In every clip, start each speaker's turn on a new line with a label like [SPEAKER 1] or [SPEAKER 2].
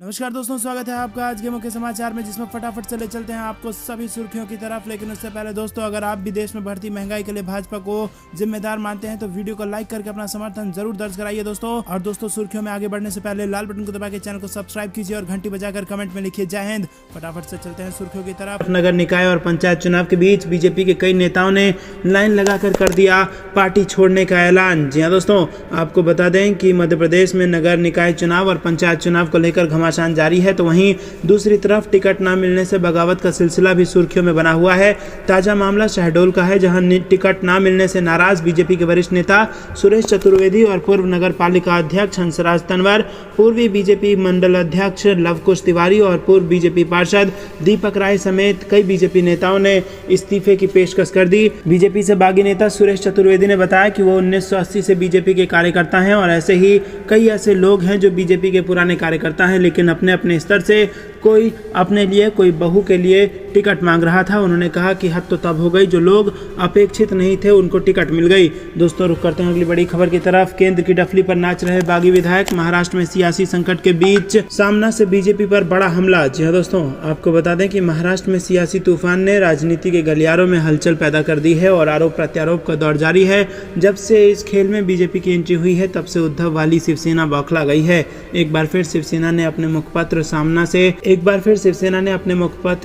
[SPEAKER 1] नमस्कार दोस्तों, स्वागत है आपका आज के मुख्य समाचार में, जिसमें फटाफट से ले चलते हैं आपको सभी सुर्खियों की तरफ। लेकिन उससे पहले दोस्तों, अगर आप भी देश में बढ़ती महंगाई के लिए भाजपा को जिम्मेदार मानते हैं तो वीडियो को लाइक करके अपना समर्थन जरूर दर्ज कराइए दोस्तों। और दोस्तों, सुर्खियों में आगे बढ़ने से पहले लाल बटन को दबा के चैनल को सब्सक्राइब कीजिए और घंटी बजाकर कमेंट में लिखिए जय हिंद। फटाफट से चलते हैं सुर्खियों की तरफ।
[SPEAKER 2] नगर निकाय और पंचायत चुनाव के बीच बीजेपी के कई नेताओं ने लाइन लगाकर कर दिया पार्टी छोड़ने का ऐलान। जी हां दोस्तों, आपको बता दें कि मध्य प्रदेश में नगर निकाय चुनाव और पंचायत चुनाव को लेकर घमासान जारी है, तो वहीं दूसरी तरफ टिकट न मिलने से बगावत का सिलसिला भी सुर्खियों में बना हुआ है। ताजा मामला शहडोल का है, जहां टिकट न मिलने से नाराज बीजेपी के वरिष्ठ नेता सुरेश चतुर्वेदी और पूर्व नगर पालिका अध्यक्ष हंसराज तंवर, पूर्वी बीजेपी मंडल अध्यक्ष लवकुश तिवारी और पूर्व बीजेपी पार्षद दीपक राय समेत कई बीजेपी नेताओं ने इस्तीफे की पेशकश कर दी। बीजेपी से बागी नेता सुरेश चतुर्वेदी ने बताया कि वो 1980 से बीजेपी के कार्यकर्ता हैं और ऐसे ही कई ऐसे लोग हैं जो बीजेपी के पुराने कार्यकर्ता हैं, लेकिन अपने अपने स्तर से कोई अपने लिए कोई बहू के लिए टिकट मांग रहा था। उन्होंने कहा कि हद तो तब हो गई, जो लोग अपेक्षित नहीं थे उनको टिकट मिल गई। दोस्तों, रुक करते हैं अगली बड़ी खबर की तरफ। केंद्र की डफली पर नाच रहे बागी विधायक। महाराष्ट्र में सियासी संकट के बीच सामना से बीजेपी पर बड़ा हमला। जी हां दोस्तों, आपको बता दें कि महाराष्ट्र में सियासी तूफान ने राजनीति के गलियारों में हलचल पैदा कर दी है और आरोप प्रत्यारोप का दौर जारी है। जब से इस खेल में बीजेपी की एंट्री हुई है, तब से उद्धव वाली शिवसेना बौखला गई है। एक बार फिर शिवसेना ने अपने मुखपत्र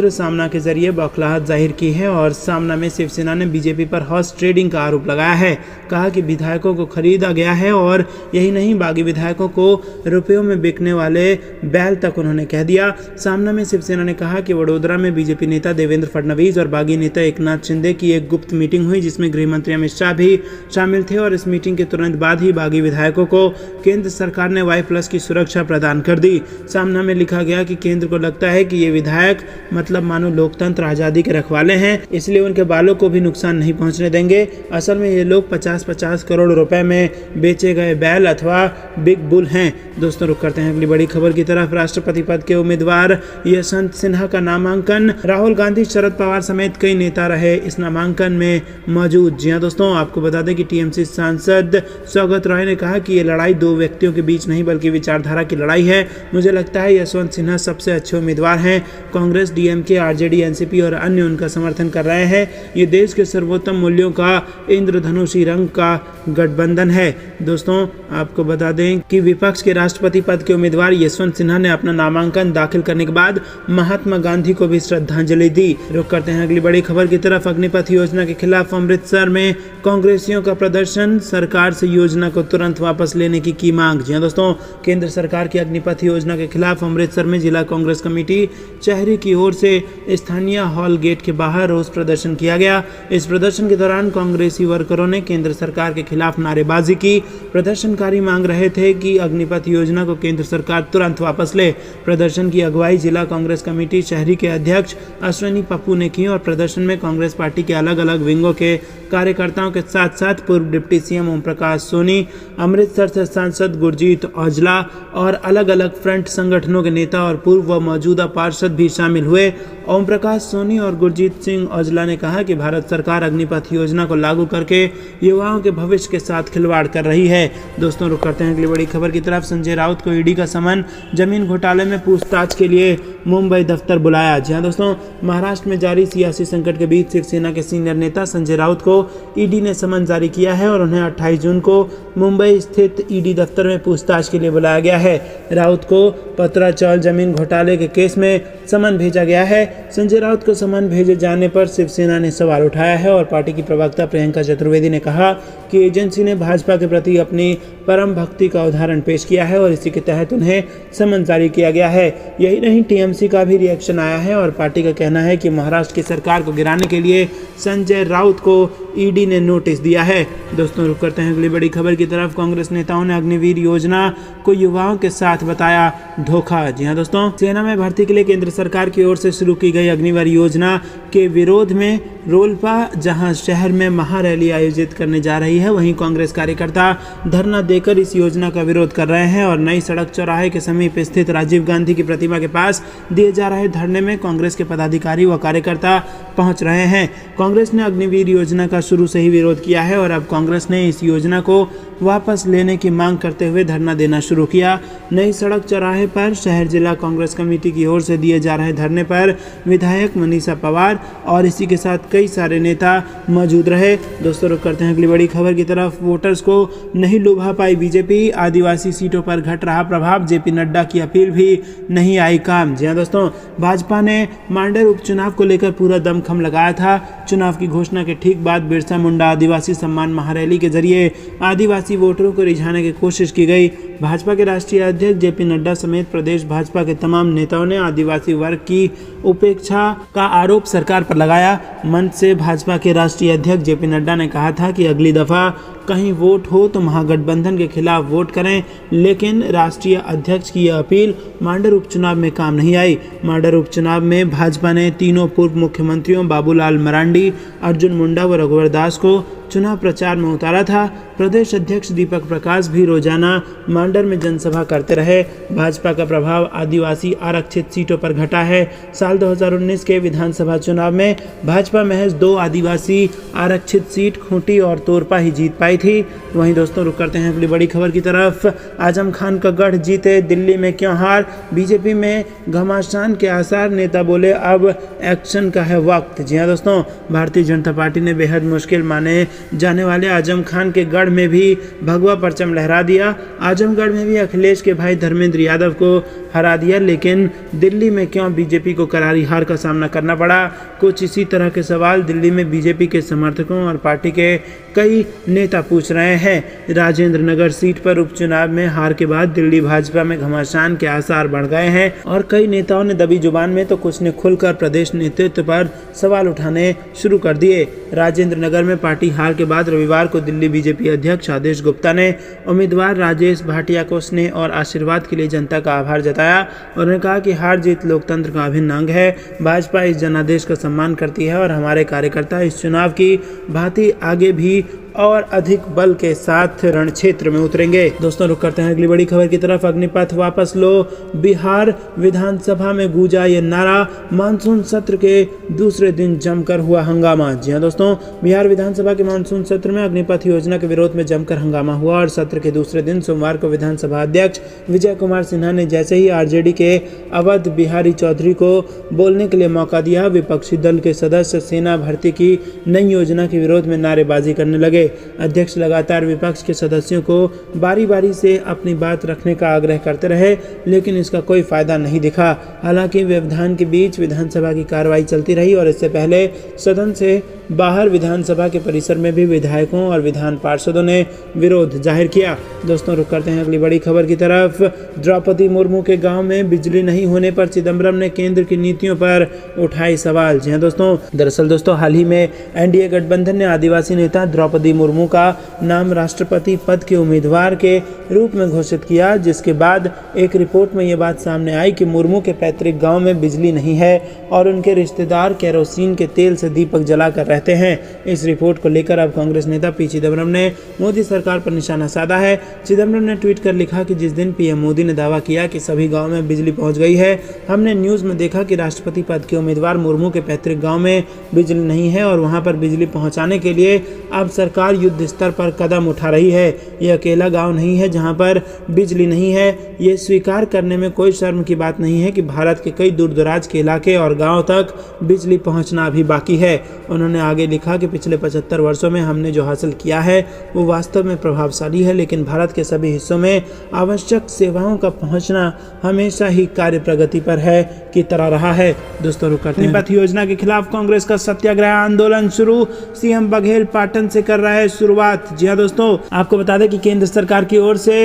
[SPEAKER 2] सामना के जरिए बौखलाहट जाहिर की है और सामना में शिवसेना ने बीजेपी पर हॉर्स ट्रेडिंग का आरोप लगाया है। कहा कि विधायकों को खरीदा गया है और यही नहीं, बागी विधायकों को रुपयों में बिकने वाले बैल तक उन्होंने कह दिया। सामना में शिवसेना ने कहा कि वडोदरा में बीजेपी नेता देवेंद्र फडणवीस और बागी नेता एकनाथ शिंदे की एक गुप्त मीटिंग हुई, जिसमें गृह मंत्री अमित शाह भी शामिल थे और इस मीटिंग के तुरंत बाद ही बागी विधायकों को केंद्र सरकार ने Y+ की सुरक्षा प्रदान कर दी। सामना में लिखा गया कि केंद्र को लगता है कि ये विधायक मतलब मानो लोकतंत्र आजादी के रखवाले हैं, इसलिए उनके बालों को भी नुकसान नहीं पहुंचने देंगे। असल में ये लोग 50-50 करोड़ रुपए में बेचे गए बैल अथवा बिग बुल हैं। दोस्तों, रुक करते हैं अगली बड़ी खबर की तरफ। राष्ट्रपति पद के उम्मीदवार यशवंत सिन्हा का नामांकन। राहुल गांधी, शरद पवार समेत कई नेता रहे इस नामांकन में मौजूद। जी हां दोस्तों, आपको बता दें कि टीएमसी सांसद सौगत रॉय ने कहा कि ये लड़ाई दो व्यक्तियों के बीच नहीं बल्कि विचारधारा की लड़ाई है। मुझे लगता है यशवंत सिन्हा सबसे अच्छे उम्मीदवार हैं। कांग्रेस, डीएमके, आरजेडी, एनसीपी और अन्य उनका समर्थन कर रहे हैं। ये देश के सर्वोत्तम मूल्यों का इंद्रधनुषी रंग का गठबंधन है। दोस्तों, आपको बता दें कि विपक्ष के राष्ट्रपति पद के उम्मीदवार यशवंत सिन्हा ने अपना नामांकन दाखिल करने के बाद महात्मा गांधी को भी श्रद्धांजलि दी। रुक करते हैं अगली बड़ी खबर की तरफ। अग्निपथ योजना के खिलाफ अमृतसर में कांग्रेसियों का प्रदर्शन। सरकार से योजना को तुरंत वापस लेने की मांग। जी हां दोस्तों, केंद्र सरकार की अग्निपथ योजना के खिलाफ अमृतसर में जिला कांग्रेस कमेटी शहरी की ओर से स्थानीय हॉल गेट के बाहर रोष प्रदर्शन किया गया। इस प्रदर्शन के दौरान कांग्रेसी वर्करों ने केंद्र सरकार के खिलाफ नारेबाजी की। प्रदर्शनकारी मांग रहे थे कि अग्निपथ योजना को केंद्र सरकार तुरंत वापस ले। प्रदर्शन की अगुवाई जिला कांग्रेस कमेटी शहरी के अध्यक्ष अश्विनी पप्पू ने की और प्रदर्शन में कांग्रेस पार्टी के अलग अलग विंगों के कार्यकर्ताओं के साथ साथ पूर्व डिप्टी सीएम ओम प्रकाश सोनी, अमृतसर से सांसद गुरजीत औजला और अलग अलग फ्रंट संगठनों के नेता और पूर्व व मौजूदा पार्षद भी शामिल हुए। ओम प्रकाश सोनी और गुरजीत सिंह औजला ने कहा कि भारत सरकार अग्निपथ योजना को लागू करके युवाओं के भविष्य के साथ खिलवाड़ कर रही है। दोस्तों, रुक करते हैं अगली बड़ी खबर की तरफ। संजय राउत को ईडी का समन। जमीन घोटाले में पूछताछ के लिए मुंबई दफ्तर बुलाया। जी हां दोस्तों, महाराष्ट्र में जारी सियासी संकट के बीच शिवसेना के सीनियर नेता संजय राउत को ईडी ने समन जारी किया है और उन्हें 28 जून को मुंबई स्थित ईडी दफ्तर में पूछताछ के लिए बुलाया गया है। राउत को पत्राचौल जमीन घोटाले के केस में समन भेजा गया है। संजय राउत को समन भेजे जाने पर शिवसेना ने सवाल उठाया है और पार्टी की प्रवक्ता प्रियंका चतुर्वेदी ने कहा कि एजेंसी ने भाजपा के प्रति अपनी परम भक्ति का उदाहरण पेश किया है और इसी के तहत उन्हें समन जारी किया गया है। यही नहीं, टीएमसी का भी रिएक्शन आया है और पार्टी का कहना है कि महाराष्ट्र की सरकार को गिराने के लिए संजय राउत को ईडी ने नोटिस दिया है। दोस्तों, रुक करते हैं अगली बड़ी खबर की तरफ। कांग्रेस नेताओं ने अग्निवीर योजना को युवाओं के साथ बताया धोखा। जी हां दोस्तों, सेना में भर्ती के लिए केंद्र सरकार की ओर से शुरू की गई अग्निवीर योजना के विरोध में रोलपा जहां शहर में महारैली आयोजित करने जा रही है, वहीं कांग्रेस कार्यकर्ता धरना देकर इस योजना का विरोध कर रहे हैं और नई सड़क चौराहे के समीप स्थित राजीव गांधी की प्रतिमा के पास दिए जा रहे धरने में कांग्रेस के पदाधिकारी व कार्यकर्ता पहुंच रहे हैं। कांग्रेस ने अग्निवीर योजना का शुरू से ही विरोध किया है और अब कांग्रेस ने इस योजना को वापस लेने की मांग करते हुए धरना देना शुरू किया। नई सड़क चौराहे पर शहर जिला कांग्रेस कमेटी की ओर से दिए जा रहे धरने पर विधायक मनीषा पवार और इसी के साथ कई सारे नेता मौजूद रहे। दोस्तों रुक करते हैं अगली बड़ी खबर की तरफ। वोटर्स को नहीं लुभा पाई बीजेपी, आदिवासी सीटों पर घट रहा प्रभाव, जेपी नड्डा की अपील भी नहीं आई काम। जी हाँ दोस्तों, भाजपा ने मांडर उपचुनाव को लेकर पूरा दमखम लगाया था। चुनाव की घोषणा के ठीक बाद बिरसा मुंडा आदिवासी सम्मान महारैली के जरिए आदिवासी वोटरों को रिझाने की कोशिश की गई। भाजपा के राष्ट्रीय अध्यक्ष जेपी नड्डा समेत प्रदेश भाजपा के तमाम नेताओं ने आदिवासी वर्ग की उपेक्षा का आरोप सरकार पर लगाया। मंच से भाजपा के राष्ट्रीय अध्यक्ष जेपी नड्डा ने कहा था कि अगली दफा कहीं वोट हो तो महागठबंधन के खिलाफ वोट करें, लेकिन राष्ट्रीय अध्यक्ष की यह अपील मांडर उपचुनाव में काम नहीं आई। मांडर उपचुनाव में भाजपा ने तीनों पूर्व मुख्यमंत्रियों बाबूलाल मरांडी, अर्जुन मुंडा व रघुवर दास को चुनाव प्रचार में उतारा था। प्रदेश अध्यक्ष दीपक प्रकाश भी रोजाना मांडर में जनसभा करते रहे। भाजपा का प्रभाव आदिवासी आरक्षित सीटों पर घटा है। साल 2019 के विधानसभा चुनाव में भाजपा महज 2 आदिवासी आरक्षित सीट खूंटी और तोरपा ही जीत पाई थी। वहीं दोस्तों रुक करते हैं अगली बड़ी खबर की तरफ। आजम खान का गढ़ जीते, दिल्ली में क्यों हार, बीजेपी में घमासान के आसार, नेता बोले अब एक्शन का है वक्त। जी हाँ दोस्तों, भारतीय जनता पार्टी ने बेहद मुश्किल माने जाने वाले आजम खान के गढ़ में भी भगवा परचम लहरा दिया। आजमगढ़ में भी अखिलेश के भाई धर्मेंद्र यादव को हरा दिया, लेकिन दिल्ली में क्यों बीजेपी को करारी हार का सामना करना पड़ा। कुछ इसी तरह के सवाल दिल्ली में बीजेपी के समर्थकों और पार्टी के कई नेता पूछ रहे हैं। राजेंद्र नगर सीट पर उपचुनाव में हार के बाद दिल्ली भाजपा में घमासान के आसार बढ़ गए हैं और कई नेताओं ने दबी जुबान में तो कुछ ने खुलकर प्रदेश नेतृत्व पर सवाल उठाने शुरू कर दिए। राजेंद्र नगर में पार्टी हार के बाद रविवार को दिल्ली बीजेपी अध्यक्ष आदेश गुप्ता ने उम्मीदवार राजेश भाटिया को स्नेह और आशीर्वाद के लिए जनता का आभार जताया। उन्होंने कहा कि हार जीत लोकतंत्र का अभिन्न अंग है। भाजपा इस जनादेश का सम्मान करती है और हमारे कार्यकर्ता इस चुनाव की भांति आगे भी और अधिक बल के साथ रण क्षेत्र में उतरेंगे। दोस्तों रुक करते हैं अगली बड़ी खबर की तरफ। अग्निपथ वापस लो, बिहार विधानसभा में गूंजा ये नारा, मानसून सत्र के दूसरे दिन जमकर हुआ हंगामा। जी हाँ दोस्तों, बिहार विधानसभा के मानसून सत्र में अग्निपथ योजना के विरोध में जमकर हंगामा हुआ और सत्र के दूसरे दिन सोमवार को विधानसभा अध्यक्ष विजय कुमार सिन्हा ने जैसे ही आरजेडी के अवध बिहारी चौधरी को बोलने के लिए मौका दिया, विपक्षी दल के सदस्य सेना भर्ती की नई योजना के विरोध में नारेबाजी करने लगे। अध्यक्ष लगातार विपक्ष के सदस्यों को बारी बारी से अपनी बात रखने का आग्रह करते रहे, लेकिन इसका कोई फायदा नहीं दिखा। हालांकि व्यवधान के बीच विधानसभा की कार्रवाई चलती रही और इससे पहले सदन से बाहर विधानसभा के परिसर में भी विधायकों और विधान पार्षदों ने विरोध जाहिर किया। दोस्तों रुक करते हैं अगली बड़ी खबर की तरफ। द्रौपदी मुर्मू के गांव में बिजली नहीं होने पर चिदम्बरम ने केंद्र की नीतियों पर उठाई सवाल। जी हाँ दोस्तों, दरअसल दोस्तों हाल ही में एनडीए गठबंधन ने आदिवासी नेता द्रौपदी मुर्मू का नाम राष्ट्रपति पद के उम्मीदवार के रूप में घोषित किया, जिसके बाद एक रिपोर्ट में ये बात सामने आई कि मुर्मू के पैतृक गाँव में बिजली नहीं है और उनके रिश्तेदार केरोसिन के तेल से दीपक जलाकर रहते हैं। इस रिपोर्ट को लेकर अब कांग्रेस नेता पी चिदम्बरम ने मोदी सरकार पर निशाना साधा है। चिदम्बरम ने ट्वीट कर लिखा कि जिस दिन पीएम मोदी ने दावा किया कि सभी गांव में बिजली पहुंच गई है, हमने न्यूज में देखा कि राष्ट्रपति पद के उम्मीदवार मुर्मू के पैतृक गांव में बिजली नहीं है और वहां पर बिजली पहुंचाने के लिए अब सरकार युद्ध स्तर पर कदम उठा रही है। यह अकेला गाँव नहीं है जहाँ पर बिजली नहीं है। ये स्वीकार करने में कोई शर्म की बात नहीं है कि भारत के कई दूर दराज के इलाके और गाँव तक बिजली पहुँचना अभी बाकी है। उन्होंने आगे लिखा कि पिछले 75 वर्षों में हमने जो हासिल किया है वो वास्तव में प्रभावशाली है, लेकिन भारत के सभी हिस्सों में आवश्यक सेवाओं का पहुंचना हमेशा ही कार्य प्रगति पर है की तरह रहा है। दोस्तों रुक करते हैं। अग्निपथ योजना के खिलाफ कांग्रेस का सत्याग्रह आंदोलन शुरू, सीएम बघेल पाटन से कर रहे हैं शुरुआत। जी हाँ दोस्तों, आपको बता दें कि केंद्र सरकार की ओर से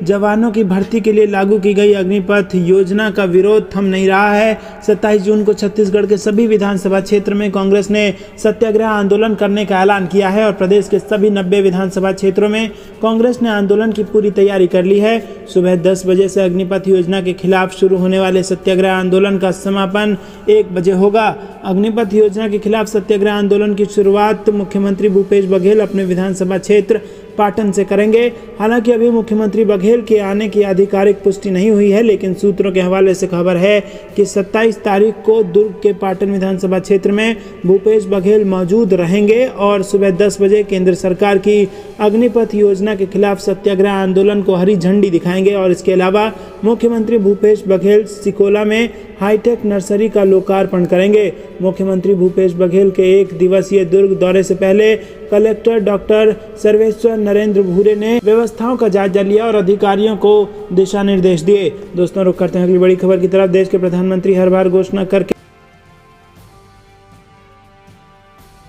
[SPEAKER 2] जवानों की भर्ती के लिए लागू की गई अग्निपथ योजना का विरोध थम नहीं रहा है। 27 जून को छत्तीसगढ़ के सभी विधानसभा क्षेत्र में कांग्रेस ने सत्याग्रह आंदोलन करने का ऐलान किया है और प्रदेश के सभी 90 विधानसभा क्षेत्रों में कांग्रेस ने आंदोलन की पूरी तैयारी कर ली है। सुबह 10 बजे से अग्निपथ योजना के खिलाफ शुरू होने वाले सत्याग्रह आंदोलन का समापन 1 बजे होगा। अग्निपथ योजना के खिलाफ सत्याग्रह आंदोलन की शुरुआत मुख्यमंत्री भूपेश बघेल अपने विधानसभा क्षेत्र पाटन से करेंगे। हालांकि अभी मुख्यमंत्री बघेल के आने की आधिकारिक पुष्टि नहीं हुई है, लेकिन सूत्रों के हवाले से खबर है कि 27 तारीख को दुर्ग के पाटन विधानसभा क्षेत्र में भूपेश बघेल मौजूद रहेंगे और सुबह 10 बजे केंद्र सरकार की अग्निपथ योजना के खिलाफ सत्याग्रह आंदोलन को हरी झंडी दिखाएंगे। और इसके अलावा मुख्यमंत्री भूपेश बघेल सिकोला में हाईटेक नर्सरी का लोकार्पण करेंगे। मुख्यमंत्री भूपेश बघेल के 1 दिवसीय दुर्ग दौरे से पहले कलेक्टर डॉक्टर सर्वेश्वर नरेंद्र भूरे ने व्यवस्थाओं का जायजा लिया और अधिकारियों को दिशा निर्देश दिए। दोस्तों, रुक करते हैं अगली बड़ी खबर की तरफ। देश के प्रधानमंत्री हर बार घोषणा करके